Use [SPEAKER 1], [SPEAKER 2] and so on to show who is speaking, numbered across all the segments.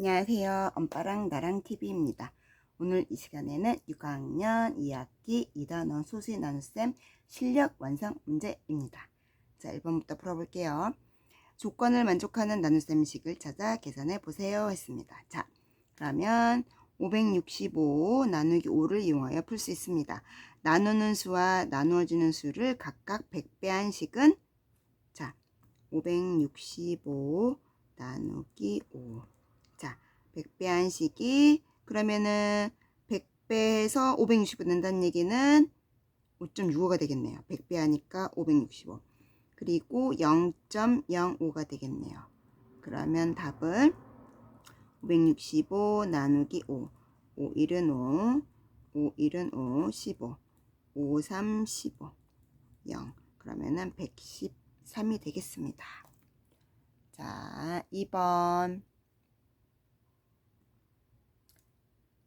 [SPEAKER 1] 안녕하세요. 엄빠랑 나랑 TV입니다. 오늘 이 시간에는 6학년 2학기 2단원 소수의 나눗셈 실력 완성 문제입니다. 자, 1번부터 풀어볼게요. 조건을 만족하는 나눗셈식을 찾아 계산해 보세요 했습니다. 자, 그러면 565 나누기 5를 이용하여 풀 수 있습니다. 나누는 수와 나누어지는 수를 각각 100배한 식은 자, 565 나누기 5. 자, 100배한 식이 그러면은 100배에서 565 낸다는 얘기는 5.65가 되겠네요. 100배 하니까 565. 그리고 0.05가 되겠네요. 그러면 답은 565 나누기 5. 5 1은 5. 5 1은 5. 15. 5 3 15. 0. 그러면은 113이 되겠습니다. 자, 2번.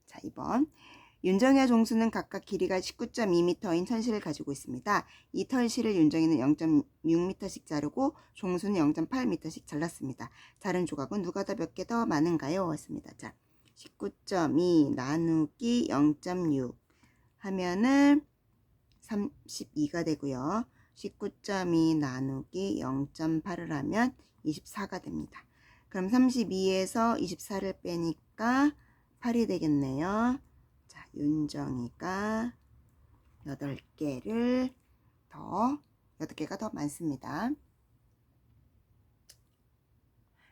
[SPEAKER 1] 자, 2번. 윤정이와 종수는 각각 길이가 19.2m인 털실을 가지고 있습니다. 이 털실을 윤정이는 0.6m씩 자르고 종수는 0.8m씩 잘랐습니다. 자른 조각은 누가 더 몇 개 더 많은가요? 했습니다. 자, 19.2 나누기 0.6 하면은 32가 되고요. 19.2 나누기 0.8을 하면 24가 됩니다. 그럼 32에서 24를 빼니까 8이 되겠네요. 자, 윤정이가 8개가 더 많습니다.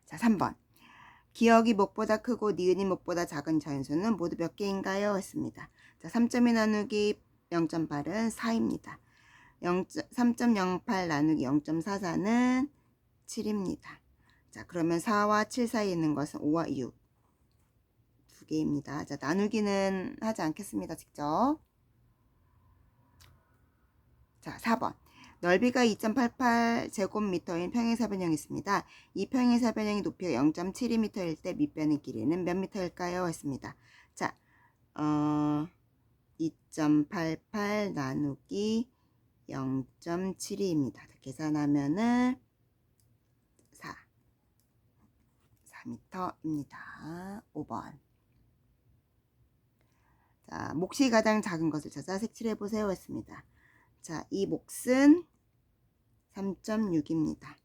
[SPEAKER 1] 자, 3번. 기억이 목보다 크고 니은이 목보다 작은 자연수는 모두 몇 개인가요? 했습니다. 자, 3.2 나누기 0.8은 4입니다. 3.08 나누기 0.44는 7입니다. 자, 그러면 4와 7 사이에 있는 것은 5와 6. 두 개입니다. 자, 나누기는 하지 않겠습니다. 직접. 자, 4번. 넓이가 2.88제곱미터인 평행사변형이 있습니다. 이 평행사변형의 높이가 0.72m일 때 밑변의 길이는 몇 미터일까요? 했습니다. 자, 2.88 나누기 0.72입니다. 계산하면은 4m입니다. 5번. 자, 몫이 가장 작은 것을 찾아 색칠해 보세요 했습니다. 자, 이 몫은 3.6입니다.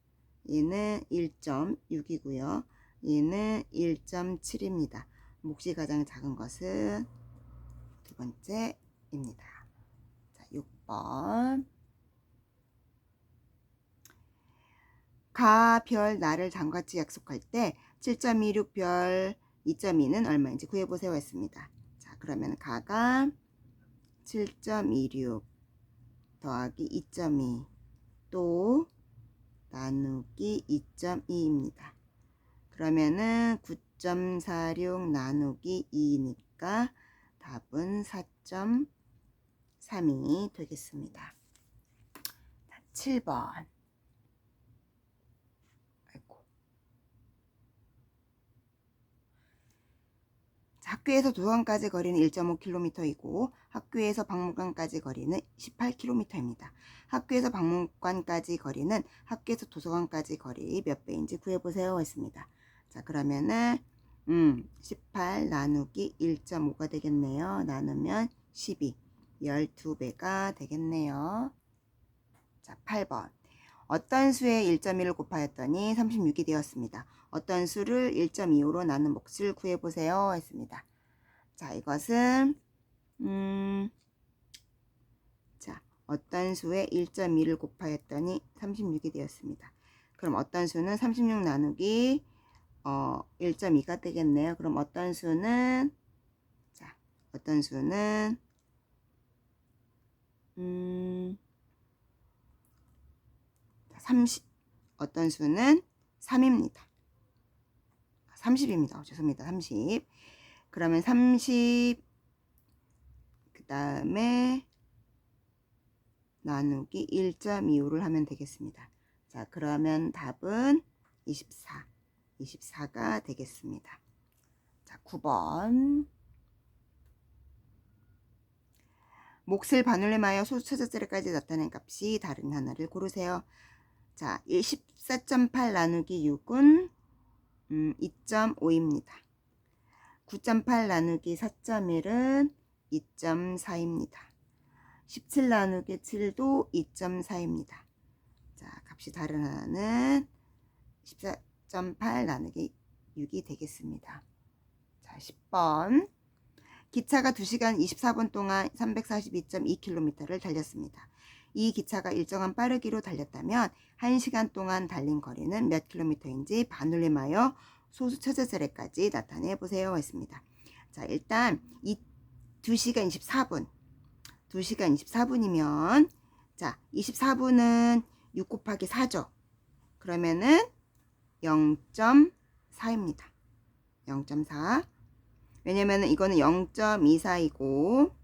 [SPEAKER 1] 얘는 1.6이고요. 얘는 1.7입니다. 몫이 가장 작은 것은 두 번째입니다. 자, 6번. 가, 별, 나를 장같이 약속할 때 7.26 별 2.2는 얼마인지 구해보세요 했습니다. 자, 그러면 가가 7.26 더하기 2.2 또 나누기 2.2입니다. 그러면은 9.46 나누기 2니까 답은 4.3이 되겠습니다. 자, 7번. 학교에서 도서관까지 거리는 1.5km이고 학교에서 박물관까지 거리는 18km입니다. 학교에서 박물관까지 거리는 학교에서 도서관까지 거리 몇 배인지 구해보세요 했습니다. 자, 그러면은 18 나누기 1.5가 되겠네요. 나누면 12, 12배가 되겠네요. 자, 8번. 어떤 수에 1.1을 곱하였더니 36이 되었습니다. 어떤 수를 1.25로 나눈 몫을 구해보세요 했습니다. 자, 이것은 자, 어떤 수에 1.2를 곱하였더니 36이 되었습니다. 그럼 어떤 수는 36 나누기 1.2가 되겠네요. 그럼 어떤 수는 자, 어떤 수는 어떤 수는 3입니다. 30입니다. 죄송합니다. 30. 그러면 30 그 다음에 나누기 1.25를 하면 되겠습니다. 자, 그러면 답은 24가 되겠습니다. 자, 9번. 몫을 반올림하여 소수 첫째까지 나타낸 값이 다른 하나를 고르세요. 자, 14.8 나누기 6은 2.5입니다. 9.8 나누기 4.1은 2.4입니다. 17 나누기 7도 2.4입니다. 자, 값이 다른 하나는 14.8 나누기 6이 되겠습니다. 자, 10번. 기차가 2시간 24분 동안 342.2km를 달렸습니다. 이 기차가 일정한 빠르기로 달렸다면 1시간 동안 달린 거리는 몇 킬로미터인지 반올림하여 소수 처자절에까지 나타내 보세요 했습니다. 자, 일단 이 2시간 24분 2시간 24분이면 자, 24분은 6 곱하기 4죠. 그러면은 0.4입니다. 0.4. 왜냐면은 이거는 0.24이고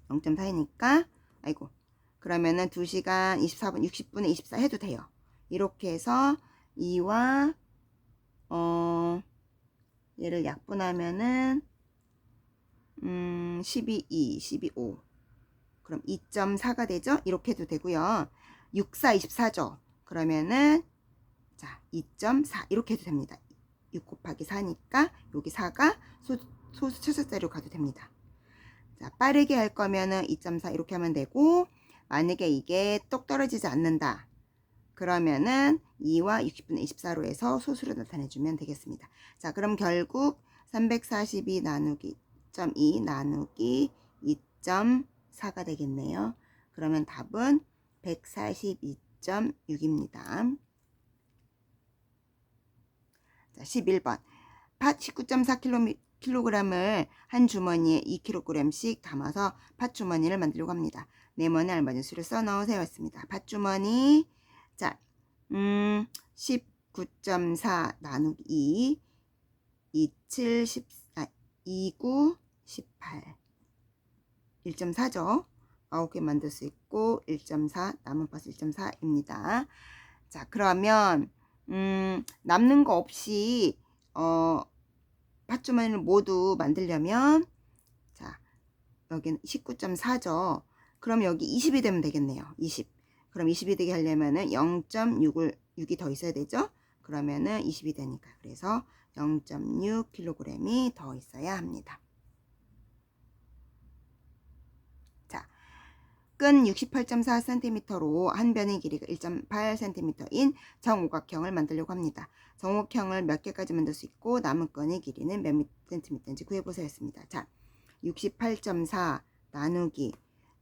[SPEAKER 1] 0.4이니까 아이고 그러면은 2시간 24분 60분에 24 해도 돼요. 이렇게 해서 2와 얘를 약분하면은 12, 5 그럼 2.4가 되죠? 이렇게 해도 되고요. 6, 4, 24죠? 그러면은 자 2.4 이렇게 해도 됩니다. 6 곱하기 4니까 여기 4가 소수 처자자로 가도 됩니다. 자, 빠르게 할 거면은 2.4 이렇게 하면 되고, 만약에 이게 똑 떨어지지 않는다. 그러면은 2와 60분의 24로 해서 소수로 나타내주면 되겠습니다. 자, 그럼 결국 342 나누기 2 나누기 2.4가 되겠네요. 그러면 답은 142.6입니다. 자, 11번. 팥 19.4kg을 한 주머니에 2kg씩 담아서 팥 주머니를 만들려고 합니다. 네모의 알맞은 수를 써 넣으세요 했습니다. 팥 주머니 자 19.4 나누기 2 29 18 1.4죠. 9개 만들 수 있고 1.4 남은 팥 1.4입니다. 자, 그러면 남는 거 없이 팥주머니를 모두 만들려면 자 여기는 19.4죠. 그럼 여기 20이 되면 되겠네요. 20. 그럼 20이 되게 하려면은 0.6이 더 있어야 되죠. 그러면은 20이 되니까 그래서 0.6kg이 더 있어야 합니다. 자, 끈 68.4cm로 한 변의 길이가 1.8cm인 정오각형을 만들려고 합니다. 정오각형을 몇 개까지 만들 수 있고 남은 끈의 길이는 몇 cm인지 구해보세요 했습니다. 자, 68.4 나누기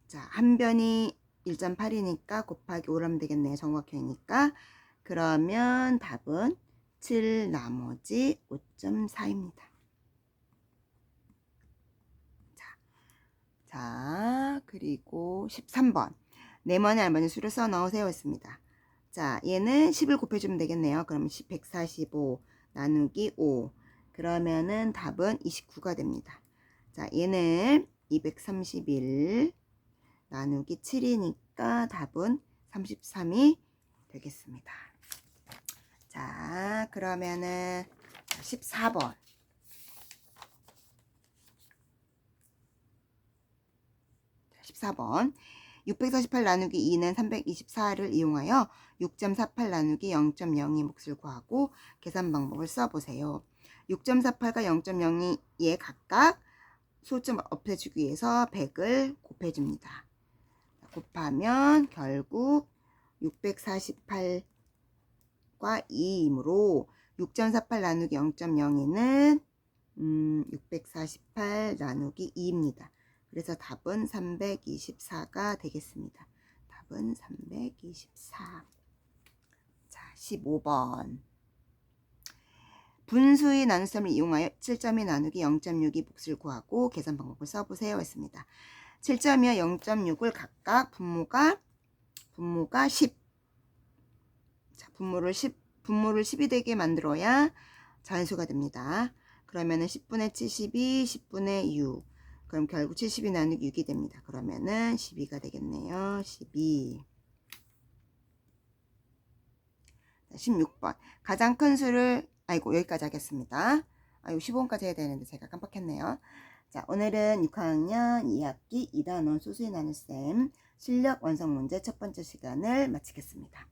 [SPEAKER 1] 자, 한 변이 1.8이니까 곱하기 5라면 되겠네요. 정오각형이니까. 그러면 답은 7 나머지 5.4입니다. 자, 그리고 13번. 네모의 알맞은 수를 써 넣으세요 했습니다. 자, 얘는 10을 곱해주면 되겠네요. 그러면 145 나누기 5. 그러면은 답은 29가 됩니다. 자, 얘는 231 나누기 7이니까 답은 33이 되겠습니다. 자, 그러면은 14번. 14번 648 나누기 2는 324를 이용하여 6.48 나누기 0.02 몫을 구하고 계산 방법을 써보세요. 6.48과 0.02에 각각 소점 없애주기 위해서 100을 곱해줍니다. 곱하면 결국 648과 2이므로 6.48 나누기 0.02는 648 나누기 2입니다. 그래서 답은 324가 되겠습니다. 답은 324. 자, 15번. 분수의 나눗셈을 이용하여 7점이 나누기 0.6이 몫을 구하고 계산 방법을 써보세요 했습니다. 7점이와 0.6을 각각 분모가 10. 자, 분모를 10이 되게 만들어야 자연수가 됩니다. 그러면은 10분의 70이 10분의 6. 그럼 결국 70이 나누기 6이 됩니다. 그러면은 12가 되겠네요. 12. 16번. 가장 큰 수를, 아이고, 여기까지 하겠습니다. 아이고, 15번까지 해야 되는데 제가 깜빡했네요. 자, 오늘은 6학년 2학기 2단원 소수의 나눗셈 실력 완성 문제 첫 번째 시간을 마치겠습니다.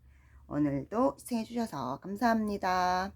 [SPEAKER 1] 오늘도 시청해 주셔서 감사합니다.